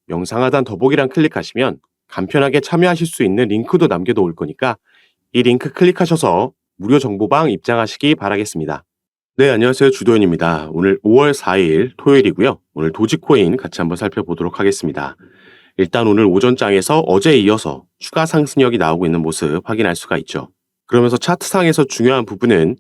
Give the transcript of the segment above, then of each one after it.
영상 하단 더보기란 클릭하시면 간편하게 참여하실 수 있는 링크도 남겨놓을 거니까 이 링크 클릭하셔서 무료 정보방 입장하시기 바라겠습니다. 네, 안녕하세요. 주도현입니다. 오늘 5월 4일 토요일이고요. 오늘 도지코인 같이 한번 살펴보도록 하겠습니다. 일단 오늘 오전장에서 어제에 이어서 추가 상승력이 나오고 있는 모습 확인할 수가 있죠. 그러면서 차트상에서 중요한 부분은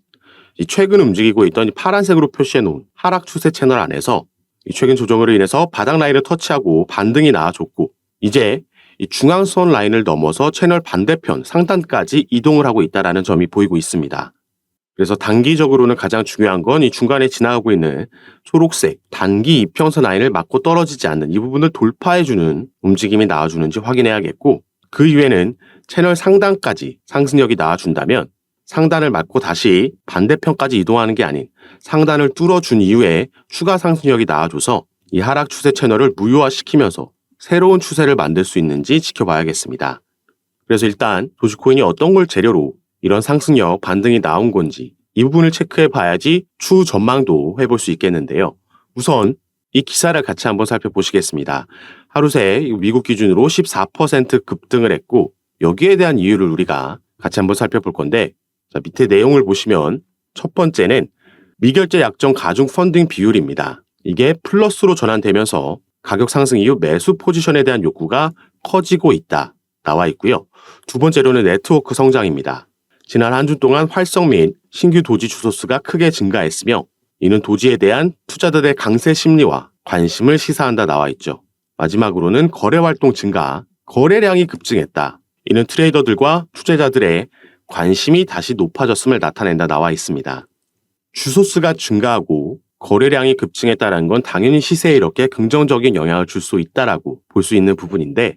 이 최근 움직이고 있던 이 파란색으로 표시해놓은 하락 추세 채널 안에서 이 최근 조정으로 인해서 바닥 라인을 터치하고 반등이 나와줬고 이제 이 중앙선 라인을 넘어서 채널 반대편 상단까지 이동을 하고 있다는 점이 보이고 있습니다. 그래서 단기적으로는 가장 중요한 건 이 중간에 지나가고 있는 초록색 단기 이평선 라인을 맞고 떨어지지 않는 이 부분을 돌파해주는 움직임이 나와주는지 확인해야겠고 그 이후에는 채널 상단까지 상승력이 나와준다면 상단을 맞고 다시 반대편까지 이동하는 게 아닌 상단을 뚫어준 이후에 추가 상승력이 나와줘서 이 하락 추세 채널을 무효화시키면서 새로운 추세를 만들 수 있는지 지켜봐야겠습니다. 그래서 일단 도지코인이 어떤 걸 재료로 이런 상승력 반등이 나온 건지 이 부분을 체크해 봐야지 추후 전망도 해볼 수 있겠는데요. 우선 이 기사를 같이 한번 살펴보시겠습니다. 하루 새 미국 기준으로 14% 급등을 했고 여기에 대한 이유를 우리가 같이 한번 살펴볼 건데 자, 밑에 내용을 보시면 첫 번째는 미결제 약정 가중 펀딩 비율입니다. 이게 플러스로 전환되면서 가격 상승 이후 매수 포지션에 대한 욕구가 커지고 있다 나와 있고요. 두 번째로는 네트워크 성장입니다. 지난 한 주 동안 활성 및 신규 도지 주소수가 크게 증가했으며 이는 도지에 대한 투자들의 강세 심리와 관심을 시사한다 나와 있죠. 마지막으로는 거래 활동 증가, 거래량이 급증했다. 이는 트레이더들과 투자자들의 관심이 다시 높아졌음을 나타낸다 나와 있습니다. 주소수가 증가하고 거래량이 급증했다는 건 당연히 시세에 이렇게 긍정적인 영향을 줄 수 있다라고 볼 수 있는 부분인데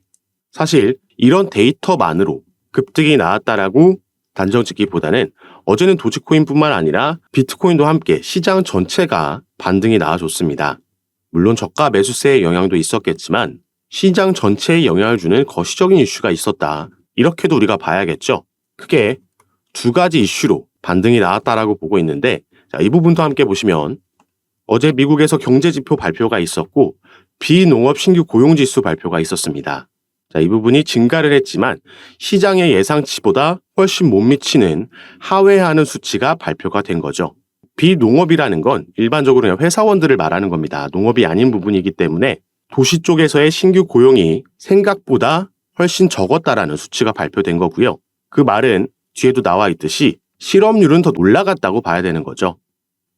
사실 이런 데이터만으로 급등이 나왔다라고 단정 짓기보다는 어제는 도지코인뿐만 아니라 비트코인도 함께 시장 전체가 반등이 나와줬습니다. 물론 저가 매수세의 영향도 있었겠지만 시장 전체에 영향을 주는 거시적인 이슈가 있었다. 이렇게도 우리가 봐야겠죠. 크게 두 가지 이슈로 반등이 나왔다라고 보고 있는데 자, 이 부분도 함께 보시면 어제 미국에서 경제지표 발표가 있었고 비농업 신규 고용지수 발표가 있었습니다. 자, 이 부분이 증가를 했지만 시장의 예상치보다 훨씬 못 미치는 하회하는 수치가 발표가 된 거죠. 비농업이라는 건 일반적으로 그냥 회사원들을 말하는 겁니다. 농업이 아닌 부분이기 때문에 도시 쪽에서의 신규 고용이 생각보다 훨씬 적었다라는 수치가 발표된 거고요. 그 말은 뒤에도 나와 있듯이 실업률은 더 올라갔다고 봐야 되는 거죠.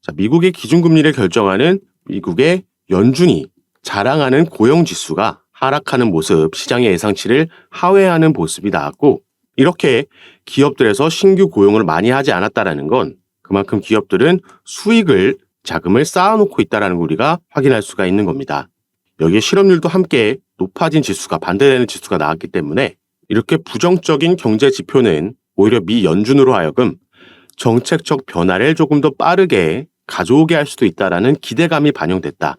자, 미국의 기준금리를 결정하는 미국의 연준이 자랑하는 고용지수가 하락하는 모습, 시장의 예상치를 하회하는 모습이 나왔고 이렇게 기업들에서 신규 고용을 많이 하지 않았다는 건 그만큼 기업들은 수익을, 자금을 쌓아놓고 있다는 걸 우리가 확인할 수가 있는 겁니다. 여기에 실업률도 함께 높아진 지수가 반대되는 지수가 나왔기 때문에 이렇게 부정적인 경제 지표는 오히려 미 연준으로 하여금 정책적 변화를 조금 더 빠르게 가져오게 할 수도 있다는 기대감이 반영됐다.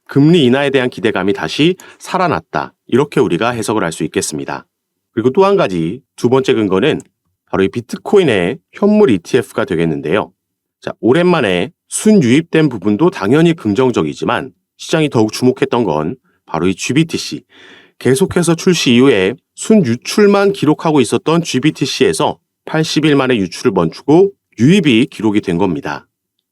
금리 인하에 대한 기대감이 다시 살아났다. 이렇게 우리가 해석을 할 수 있겠습니다. 그리고 또 한 가지 두 번째 근거는 바로 이 비트코인의 현물 ETF가 되겠는데요. 자, 오랜만에 순유입된 부분도 당연히 긍정적이지만 시장이 더욱 주목했던 건 바로 이 GBTC. 계속해서 출시 이후에 순유출만 기록하고 있었던 GBTC에서 80일 만에 유출을 멈추고 유입이 기록이 된 겁니다.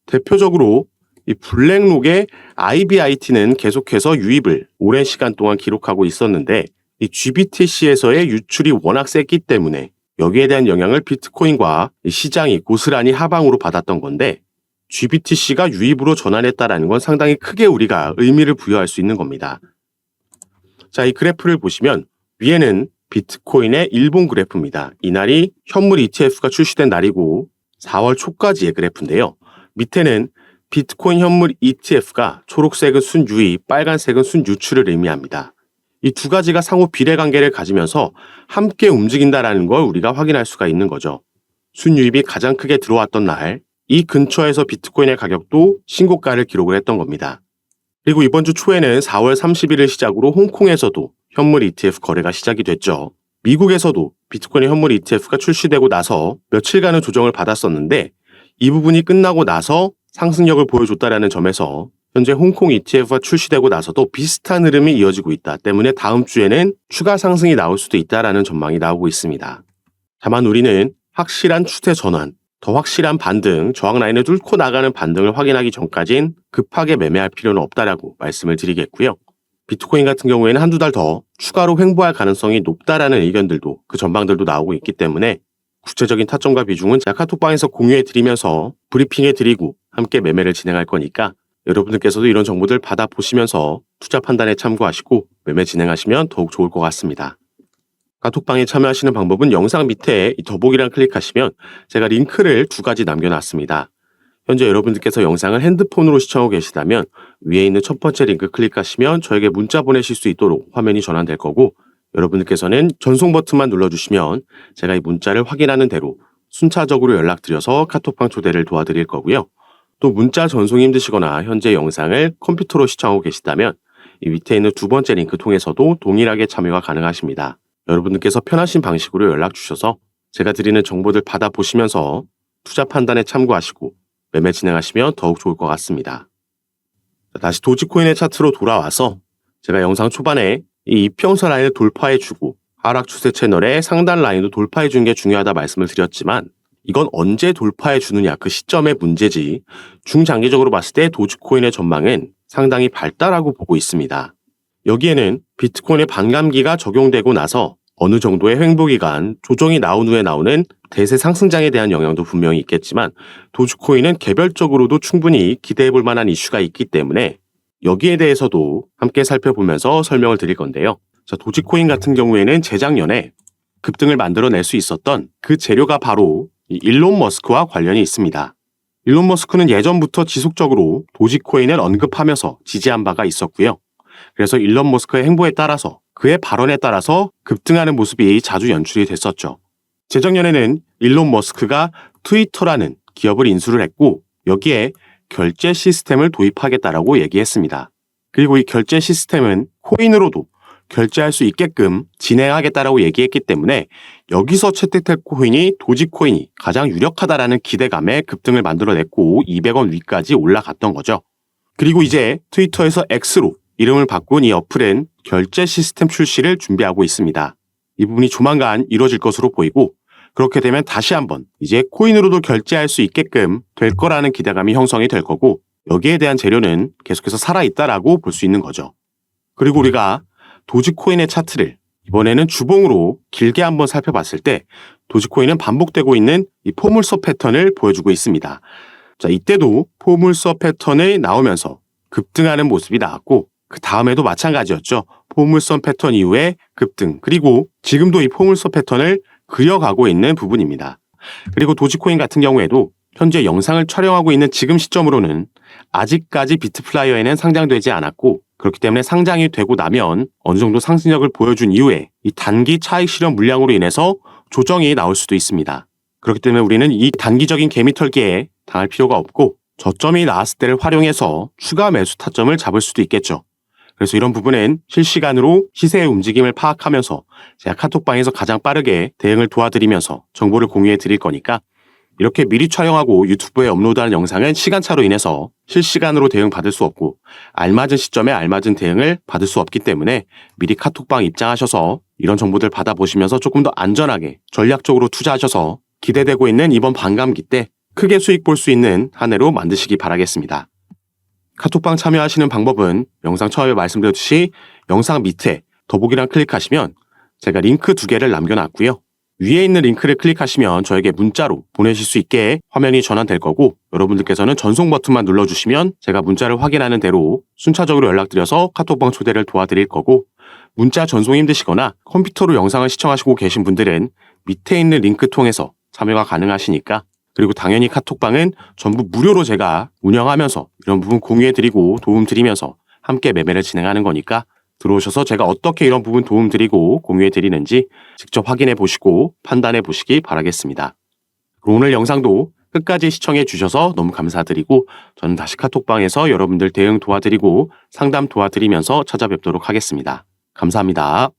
대표적으로 이 블랙록의 IBIT는 계속해서 유입을 오랜 시간 동안 기록하고 있었는데 이 GBTC에서의 유출이 워낙 셌기 때문에 여기에 대한 영향을 비트코인과 시장이 고스란히 하방으로 받았던 건데 GBTC가 유입으로 전환했다는 건 상당히 크게 우리가 의미를 부여할 수 있는 겁니다. 자, 이 그래프를 보시면 위에는 비트코인의 일본 그래프입니다. 이날이 현물 ETF가 출시된 날이고 4월 초까지의 그래프인데요. 밑에는 비트코인 현물 ETF가 초록색은 순유입, 빨간색은 순유출을 의미합니다. 이 두 가지가 상호 비례관계를 가지면서 함께 움직인다는 걸 우리가 확인할 수가 있는 거죠. 순유입이 가장 크게 들어왔던 날, 이 근처에서 비트코인의 가격도 신고가를 기록을 했던 겁니다. 그리고 이번 주 초에는 4월 30일을 시작으로 홍콩에서도 현물 ETF 거래가 시작이 됐죠. 미국에서도 비트코인 현물 ETF가 출시되고 나서 며칠간의 조정을 받았었는데 이 부분이 끝나고 나서 상승력을 보여줬다는 점에서 현재 홍콩 ETF가 출시되고 나서도 비슷한 흐름이 이어지고 있다 때문에 다음 주에는 추가 상승이 나올 수도 있다라는 전망이 나오고 있습니다. 다만 우리는 확실한 추세 전환, 더 확실한 반등, 저항 라인을 뚫고 나가는 반등을 확인하기 전까진 급하게 매매할 필요는 없다라고 말씀을 드리겠고요. 비트코인 같은 경우에는 한두 달 더 추가로 횡보할 가능성이 높다라는 의견들도 그 전망들도 나오고 있기 때문에 구체적인 타점과 비중은 제가 카톡방에서 공유해 드리면서 브리핑해 드리고 함께 매매를 진행할 거니까 여러분들께서도 이런 정보들 받아보시면서 투자 판단에 참고하시고 매매 진행하시면 더욱 좋을 것 같습니다. 카톡방에 참여하시는 방법은 영상 밑에 이 더보기란 클릭하시면 제가 링크를 2가지 남겨놨습니다. 현재 여러분들께서 영상을 핸드폰으로 시청하고 계시다면 위에 있는 첫 번째 링크 클릭하시면 저에게 문자 보내실 수 있도록 화면이 전환될 거고, 여러분들께서는 전송 버튼만 눌러주시면 제가 이 문자를 확인하는 대로 순차적으로 연락드려서 카톡방 초대를 도와드릴 거고요. 또 문자 전송이 힘드시거나 현재 영상을 컴퓨터로 시청하고 계시다면 이 밑에 있는 2번째 링크 통해서도 동일하게 참여가 가능하십니다. 여러분들께서 편하신 방식으로 연락 주셔서 제가 드리는 정보들 받아보시면서 투자 판단에 참고하시고 매매 진행하시면 더욱 좋을 것 같습니다. 다시 도지코인의 차트로 돌아와서 제가 영상 초반에 이 이평선 라인을 돌파해주고 하락 추세 채널의 상단 라인도 돌파해주는 게 중요하다 말씀을 드렸지만 이건 언제 돌파해주느냐 그 시점의 문제지 중장기적으로 봤을 때 도지코인의 전망은 상당히 밝다라고 보고 있습니다. 여기에는 비트코인의 반감기가 적용되고 나서 어느 정도의 횡보기간, 조정이 나온 후에 나오는 대세 상승장에 대한 영향도 분명히 있겠지만 도지코인은 개별적으로도 충분히 기대해 볼 만한 이슈가 있기 때문에 여기에 대해서도 함께 살펴보면서 설명을 드릴 건데요. 자, 도지코인 같은 경우에는 재작년에 급등을 만들어낼 수 있었던 그 재료가 바로 이 일론 머스크와 관련이 있습니다. 일론 머스크는 예전부터 지속적으로 도지코인을 언급하면서 지지한 바가 있었고요. 그래서 일론 머스크의 행보에 따라서 그의 발언에 따라서 급등하는 모습이 자주 연출이 됐었죠. 재작년에는 일론 머스크가 트위터라는 기업을 인수를 했고 여기에 결제 시스템을 도입하겠다라고 얘기했습니다. 그리고 이 결제 시스템은 코인으로도 결제할 수 있게끔 진행하겠다라고 얘기했기 때문에 여기서 채택될 코인이 도지코인이 가장 유력하다라는 기대감에 급등을 만들어냈고 200원 위까지 올라갔던 거죠. 그리고 이제 트위터에서 X로 이름을 바꾼 이 어플은 결제 시스템 출시를 준비하고 있습니다. 이 부분이 조만간 이루어질 것으로 보이고 그렇게 되면 다시 한번 이제 코인으로도 결제할 수 있게끔 될 거라는 기대감이 형성이 될 거고 여기에 대한 재료는 계속해서 살아있다라고 볼 수 있는 거죠. 그리고 우리가 도지코인의 차트를 이번에는 주봉으로 길게 한번 살펴봤을 때 도지코인은 반복되고 있는 이 포물선 패턴을 보여주고 있습니다. 자, 이때도 포물선 패턴이 나오면서 급등하는 모습이 나왔고 그 다음에도 마찬가지였죠. 포물선 패턴 이후에 급등, 그리고 지금도 이 포물선 패턴을 그려가고 있는 부분입니다. 그리고 도지코인 같은 경우에도 현재 영상을 촬영하고 있는 지금 시점으로는 아직까지 비트플라이어에는 상장되지 않았고 그렇기 때문에 상장이 되고 나면 어느 정도 상승력을 보여준 이후에 이 단기 차익 실현 물량으로 인해서 조정이 나올 수도 있습니다. 그렇기 때문에 우리는 이 단기적인 개미털기에 당할 필요가 없고 저점이 나왔을 때를 활용해서 추가 매수 타점을 잡을 수도 있겠죠. 그래서 이런 부분은 실시간으로 시세의 움직임을 파악하면서 제가 카톡방에서 가장 빠르게 대응을 도와드리면서 정보를 공유해 드릴 거니까 이렇게 미리 촬영하고 유튜브에 업로드하는 영상은 시간차로 인해서 실시간으로 대응 받을 수 없고 알맞은 시점에 알맞은 대응을 받을 수 없기 때문에 미리 카톡방 입장하셔서 이런 정보들 받아보시면서 조금 더 안전하게 전략적으로 투자하셔서 기대되고 있는 이번 반감기 때 크게 수익 볼 수 있는 한 해로 만드시기 바라겠습니다. 카톡방 참여하시는 방법은 영상 처음에 말씀드렸듯이 영상 밑에 더보기란 클릭하시면 제가 링크 2개를 남겨놨고요. 위에 있는 링크를 클릭하시면 저에게 문자로 보내실 수 있게 화면이 전환될 거고 여러분들께서는 전송 버튼만 눌러주시면 제가 문자를 확인하는 대로 순차적으로 연락드려서 카톡방 초대를 도와드릴 거고 문자 전송이 힘드시거나 컴퓨터로 영상을 시청하시고 계신 분들은 밑에 있는 링크 통해서 참여가 가능하시니까 그리고 당연히 카톡방은 전부 무료로 제가 운영하면서 이런 부분 공유해드리고 도움드리면서 함께 매매를 진행하는 거니까 들어오셔서 제가 어떻게 이런 부분 도움드리고 공유해드리는지 직접 확인해 보시고 판단해 보시기 바라겠습니다. 오늘 영상도 끝까지 시청해 주셔서 너무 감사드리고 저는 다시 카톡방에서 여러분들 대응 도와드리고 상담 도와드리면서 찾아뵙도록 하겠습니다. 감사합니다.